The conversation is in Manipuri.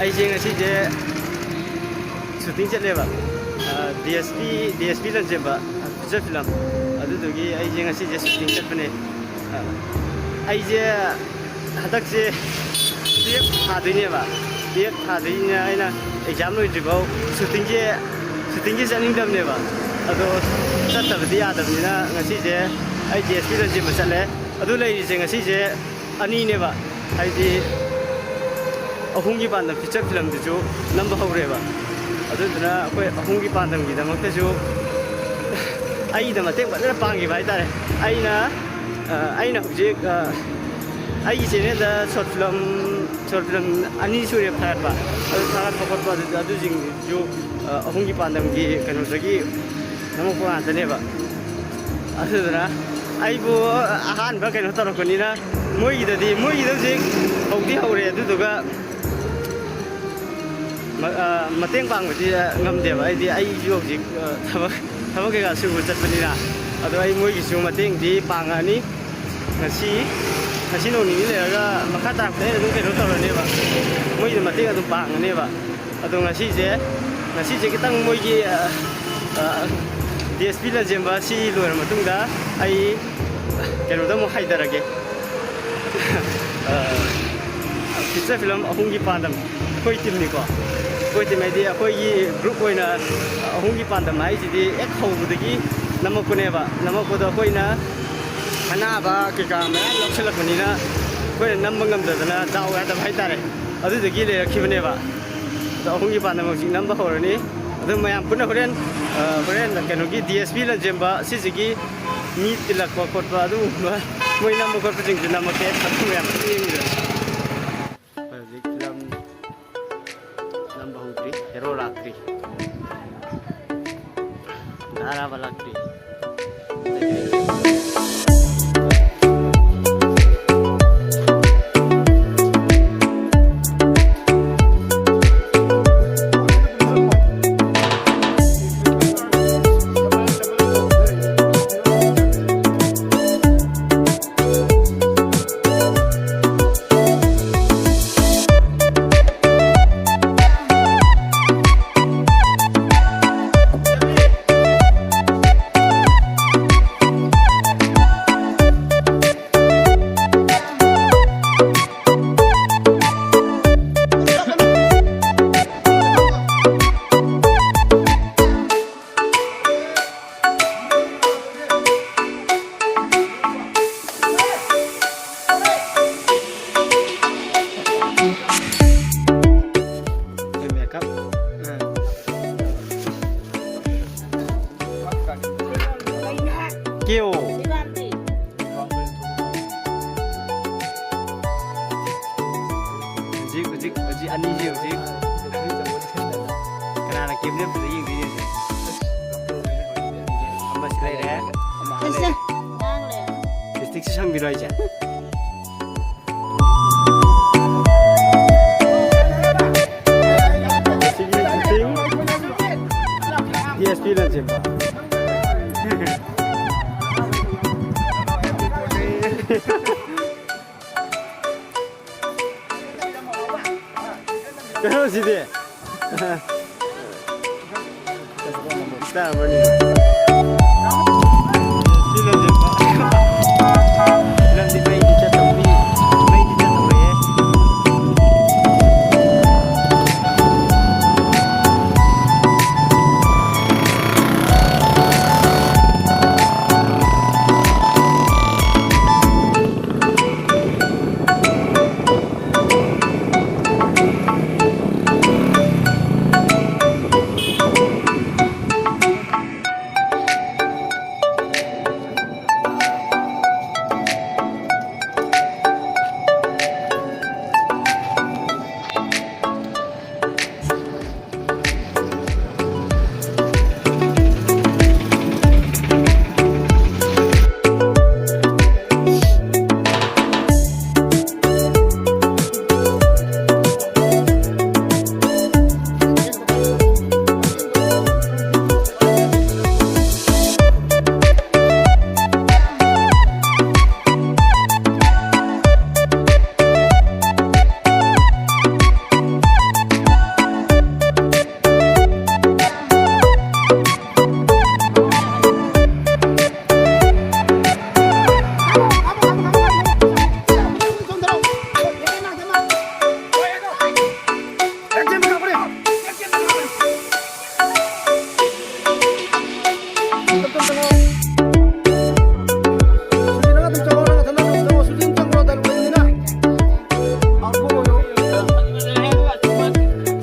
ꯑꯩꯁꯦ ꯉꯁꯤꯁꯦ ꯁꯨꯇꯤꯡ ꯆꯠꯂꯦꯕ DSP ꯂꯟꯖꯦꯟꯕ ꯐꯤꯆꯔ ꯐꯤꯂꯝ ꯑꯗꯨꯗꯨꯒꯤ ꯑꯩꯁꯦ ꯉꯁꯤꯁꯦ ꯁꯨꯇꯤꯡ ꯆꯠꯄꯅꯦ ꯑꯩꯁꯦ ꯍꯟꯗꯛꯁꯦ TF ꯊꯥꯗꯣꯏꯅꯦꯕ TF ꯊꯥꯗꯣꯏꯅꯦ ꯑꯩꯅ ꯑꯦꯛꯖꯥꯝ ꯂꯣꯏꯗ꯭ꯔꯤꯐꯥꯎ ꯁꯨꯇꯤꯡꯁꯦ ꯆꯠꯅꯤꯡꯗꯕꯅꯦꯕ ꯑꯗꯣ ꯆꯠꯇꯕꯗꯤ ꯌꯥꯗꯕꯅꯤꯅ ꯉꯁꯤꯁꯦ ꯑꯩ DSP ꯂꯟꯖꯦꯟꯕ ꯆꯠꯂꯦ ꯑꯗꯨ ꯂꯩꯔꯤꯁꯦ ꯉꯁꯤꯁꯦ ꯑꯅꯤꯅꯦꯕ ꯍꯥꯏꯗꯤ ꯑꯍꯨꯝꯒꯤ ꯄꯥꯟꯗꯝ ꯐꯤꯆꯔ ꯐꯤꯂꯝꯗꯨꯁꯨ ꯅꯝꯕ ꯍꯧꯔꯦꯕ ꯑꯗꯨꯗꯨꯅ ꯑꯩꯈꯣꯏ ꯑꯍꯨꯝꯒꯤ ꯄꯥꯟꯗꯝꯒꯤꯗꯃꯛꯇꯁꯨ ꯑꯩꯒꯤꯗ ꯃꯇꯦꯡ ꯐꯖꯅ ꯄꯥꯡꯈꯤꯕ ꯍꯥꯏꯇꯥꯔꯦ ꯑꯩꯅ ꯍꯧꯖꯤꯛ ꯑꯩꯒꯤ ꯆꯦꯅꯦꯜꯗ ꯁꯣꯔꯠ ꯐꯤꯂꯝ ꯑꯅꯤ ꯁꯨꯔꯦ ꯊꯥꯒꯠꯄ ꯑꯗꯨ ꯊꯥꯒꯠꯄ ꯈꯣꯠꯄ ꯑꯗꯨꯁꯤꯡꯁꯨ ꯑꯍꯨꯝꯒꯤ ꯄꯥꯟꯗꯝꯒꯤ ꯀꯩꯅꯣꯗꯒꯤ ꯅꯝꯃꯛꯄ ꯉꯥꯛꯇꯅꯦꯕ ꯑꯗꯨꯗꯨꯅ ꯑꯩꯕꯨ ꯑꯍꯥꯟꯕ ꯀꯩꯅꯣ ꯇꯧꯔꯛꯄꯅꯤꯅ ꯃꯣꯏꯒꯤꯗ ꯍꯧꯖꯤꯛ ꯍꯧꯗꯤ ꯍꯧꯔꯦ ꯑꯗꯨꯗꯨꯒ ꯃꯇꯦꯡ ꯄꯥꯡꯕꯗꯤ ꯉꯝꯗꯦꯕ ꯑꯩꯁꯨ ꯍꯧꯖꯤꯛ ꯊꯕꯛ ꯀꯩꯀꯥ ꯁꯨꯕ ꯆꯠꯄꯅꯤꯅ ꯑꯗꯣ ꯑꯩ ꯃꯣꯏꯒꯤꯁꯨ ꯃꯇꯦꯡꯗꯤ ꯄꯥꯡꯉꯛꯑꯅꯤ ꯉꯁꯤ ꯅꯣꯡ ꯅꯤꯅꯤ ꯂꯩꯔꯒ ꯃꯈꯥ ꯇꯥꯔꯛꯄꯗ ꯑꯩꯅ ꯑꯗꯨꯝ ꯀꯩꯅꯣ ꯇꯧꯔꯅꯦꯕ ꯃꯣꯏꯒꯤꯗ ꯃꯇꯦꯡ ꯑꯗꯨꯝ ꯄꯥꯡꯉꯅꯦꯕ ꯑꯗꯣ ꯉꯁꯤꯁꯦ ꯈꯤꯇꯪ ꯃꯣꯏꯒꯤ DSP ꯂꯟꯖꯦꯟꯕ ꯁꯤ ꯂꯣꯏꯔ ꯃꯇꯨꯡꯗ ꯑꯩ ꯀꯩꯅꯣꯗ ꯑꯃꯨꯛ ꯍꯥꯏꯊꯔꯒꯦ ꯐꯤꯆꯔ ꯐꯤꯂꯝ ꯑꯍꯨꯝꯒꯤ ꯄꯥꯟꯗꯝ ꯑꯩꯈꯣꯏ ꯇꯤꯝꯅꯤꯀꯣ ꯑꯩꯈꯣꯏ ꯇꯤꯝ ꯍꯥꯏꯗꯤ ꯑꯩꯈꯣꯏꯒꯤ ꯒ꯭ꯔꯨꯞ ꯑꯣꯏꯅ ꯑꯍꯨꯝꯒꯤ ꯄꯥꯟꯗꯝ ꯍꯥꯏꯁꯤꯗꯤ ꯍꯦꯛ ꯍꯧꯕꯗꯒꯤ ꯅꯝꯃꯛꯄꯗꯣ ꯑꯩꯈꯣꯏꯅ ꯑꯅꯥꯕ ꯀꯩꯀꯥ ꯃꯌꯥꯝ ꯌꯥꯎꯁꯜꯂꯛꯄꯅꯤꯅ ꯑꯩꯈꯣꯏꯅ ꯅꯝꯕ ꯉꯝꯗꯗꯅ ꯗꯥꯎ ꯌꯥꯗꯕ ꯍꯥꯏꯇꯥꯔꯦ ꯑꯗꯨꯗꯒꯤ ꯂꯩꯔꯛꯈꯤꯕꯅꯦꯕ ꯑꯗꯣ ꯑꯍꯨꯝꯒꯤ ꯄꯥꯟꯗꯝ ꯍꯧꯖꯤꯛ ꯅꯝꯕ ꯍꯧꯔꯅꯤ ꯑꯗꯨ ꯃꯌꯥꯝ ꯄꯨꯟꯅ ꯍꯣꯔꯦꯟ ꯀꯩꯅꯣꯒꯤ DSP ꯂꯟꯖꯦꯟꯕ ꯁꯤꯁꯤꯒꯤ ꯃꯤ ꯇꯤꯜꯂꯛꯄ ꯈꯣꯠꯄ ꯑꯗꯨꯒꯨꯝꯕ ꯃꯣꯏ ꯅꯝꯕ ꯈꯣꯠꯄꯁꯤꯡꯁꯨ ꯅꯝꯃꯛꯀꯦ ꯑꯗꯨ ꯃꯌꯥꯝ ꯌꯦꯡꯉꯤꯗꯅ ꯍꯧꯖꯤꯛ ꯐꯤꯂꯝ ꯅꯝꯕ ꯍꯧꯗ꯭ꯔꯤ ꯍꯦꯔꯣ ꯂꯥꯛꯇ꯭ꯔꯤ ꯙꯥꯔꯥꯕ ꯂꯥꯛꯇ꯭ꯔꯤ Kêu Hujik ani ji hujik Kanana game ne bari yeng di Amma silai re amma le District sang bi roi ja DSP Lanjemba Kau sih deh. Kita apa nih?